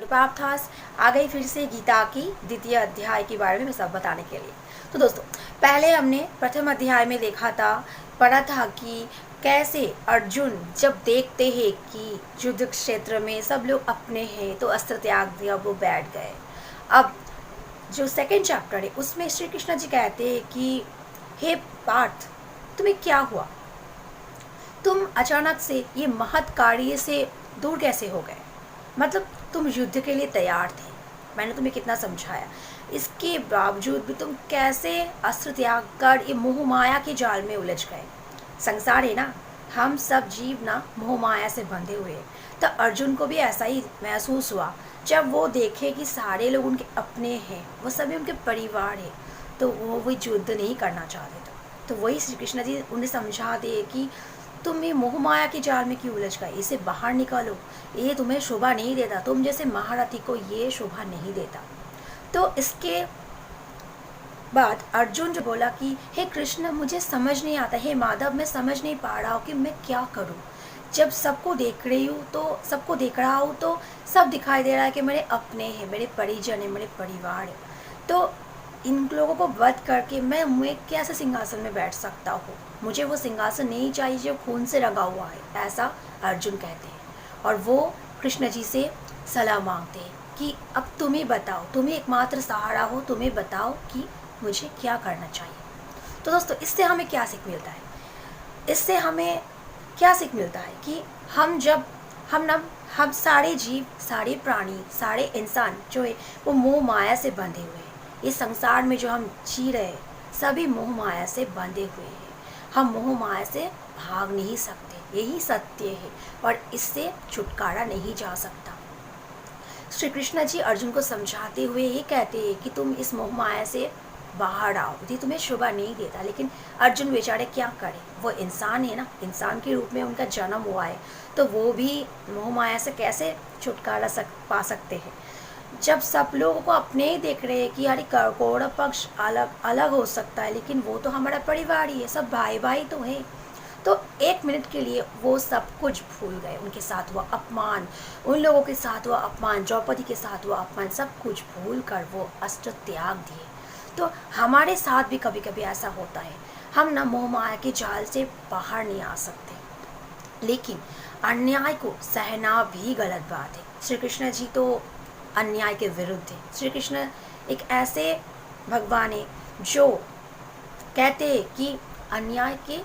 पार्थास आ गई फिर से गीता की द्वितीय अध्याय के बारे में मैं सब बताने के लिए। तो दोस्तों, पहले हमने प्रथम अध्याय में देखा था, पढ़ा था कि कैसे अर्जुन जब देखते हैं कि युद्ध क्षेत्र में सब लोग अपने हैं तो अस्त्र त्याग दिया, वो बैठ गए। अब जो सेकंड चैप्टर है उसमें श्री कृष्ण जी कहते हैं कि हे पार्थ, तुम्हें क्या हुआ? तुम अचानक से ये महत् कार्य से दूर कैसे हो गए? मतलब तुम युद्ध के लिए तैयार थे, मैंने तुम्हें कितना समझाया, इसके बावजूद भी तुम कैसे अस्त्र त्याग कर ये मोह माया के जाल में उलझ गए? संसार है ना, हम सब जीव ना मोह माया से बंधे हुए हैं। तो अर्जुन को भी ऐसा ही महसूस हुआ जब वो देखे कि सारे लोग उनके अपने हैं, वो सभी उनके परिवार है, तो वो युद्ध नहीं करना चाहते थे। तो वही श्री कृष्ण जी उन्हें समझा दे कि तुम ये मोह माया के जाल में क्यों उलझ गए, इसे बाहर निकालो, ये तुम्हें शोभा नहीं देता, तुम जैसे महारथी को ये शोभा नहीं देता। तो इसके बाद अर्जुन जो बोला कि हे कृष्ण, मुझे समझ नहीं आता, हे माधव, मैं समझ नहीं पा रहा हूँ कि मैं क्या करूँ। जब सबको देख रही हूँ तो सबको देख रहा हूँ तो सब दिखाई दे रहा है कि मेरे अपने हैं, मेरे परिजन हैं, मेरे परिवार है, तो इन लोगों को वध करके मैं कैसे सिंहासन में बैठ सकता हूँ? मुझे वो सिंहासन नहीं चाहिए जो खून से रंगा हुआ है, ऐसा अर्जुन कहते हैं। और वो कृष्ण जी से सलाह मांगते हैं कि अब तुम ही बताओ, तुम ही एकमात्र सहारा हो, तुम्हें बताओ कि मुझे क्या करना चाहिए। तो दोस्तों, इससे हमें क्या सीख मिलता है? इससे हमें क्या सीख मिलता है कि हम सारे जीव, सारे प्राणी, सारे इंसान जो है वो मोह माया से बंधे हुए हैं। इस संसार में जो हम जी रहे हैं सभी मोह माया से बंधे हुए हैं। हम मोह माया से भाग नहीं सकते, यही सत्य है, और इससे छुटकारा नहीं जा सकता। श्री कृष्ण जी अर्जुन को समझाते हुए ये कहते हैं कि तुम इस मोह माया से बाहर आओ, यदि तुम्हें शोभा नहीं देता। लेकिन अर्जुन बेचारे क्या करें, वो इंसान है ना, इंसान के रूप में उनका जन्म हुआ है, तो वो भी मोह माया से कैसे छुटकारा पा सकते हैं? जब सब लोगों को अपने ही देख रहे हैं कि यार कौरव पक्ष अलग अलग हो सकता है, लेकिन वो तो हमारा परिवार ही है, सब भाई भाई तो है। तो एक मिनट के लिए वो सब कुछ भूल गए, उनके साथ हुआ अपमान, उन लोगों के साथ हुआ अपमान, द्रौपदी के साथ हुआ अपमान, सब कुछ भूल कर वो अस्त्र त्याग दिए। तो हमारे साथ भी कभी कभी ऐसा होता है, हम ना मोह माया के जाल से बाहर नहीं आ सकते, लेकिन अन्याय को सहना भी गलत बात है। श्री कृष्ण जी तो अन्याय के विरुद्ध है। श्री कृष्ण एक ऐसे भगवान है जो कहते हैं कि अन्याय के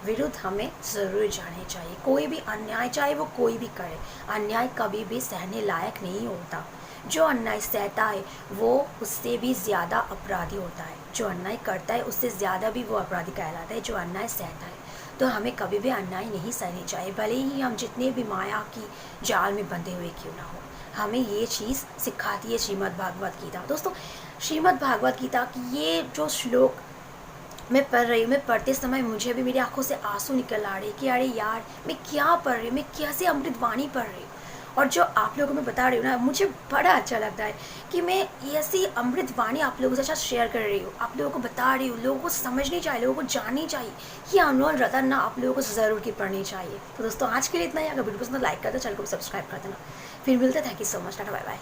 विरुद्ध हमें ज़रूर जाने चाहिए। कोई भी अन्याय, चाहे वो कोई भी करे, अन्याय कभी भी सहने लायक नहीं होता। जो अन्याय सहता है वो उससे भी ज़्यादा अपराधी होता है, जो अन्याय करता है उससे ज़्यादा भी वो अपराधी कहलाता है जो अन्याय सहता है। तो हमें कभी भी अन्याय नहीं सहनी चाहिए, भले ही हम जितने भी माया की जाल में बंधे हुए क्यों ना हो। हमें ये चीज़ सिखाती है श्रीमद् भागवत गीता। दोस्तों, श्रीमद् भागवत गीता की ये जो श्लोक मैं पढ़ रही हूँ, मैं पढ़ते समय मुझे भी मेरी आंखों से आंसू निकल आ रहे कि अरे यार, मैं क्या पढ़ रही हूँ, मैं कैसे अमृतवाणी पढ़ रही हूँ। और जो आप लोगों को मैं बता रही हूँ ना, मुझे बड़ा अच्छा लगता है कि मैं ऐसी अमृतवाणी आप लोगों के साथ शेयर कर रही हूँ, आप लोगों को बता रही हूँ। लोगों को समझनी चाहिए, लोगों को जाननी चाहिए। ये अनमोल रतन ना आप लोगों को ज़रूर की पढ़नी चाहिए। तो दोस्तों, आज के लिए इतना ही। अगर वीडियो पसंद तो लाइक कर दो, चैनल को सब्सक्राइब कर देना। फिर मिलते, thank you so much, tata bye bye.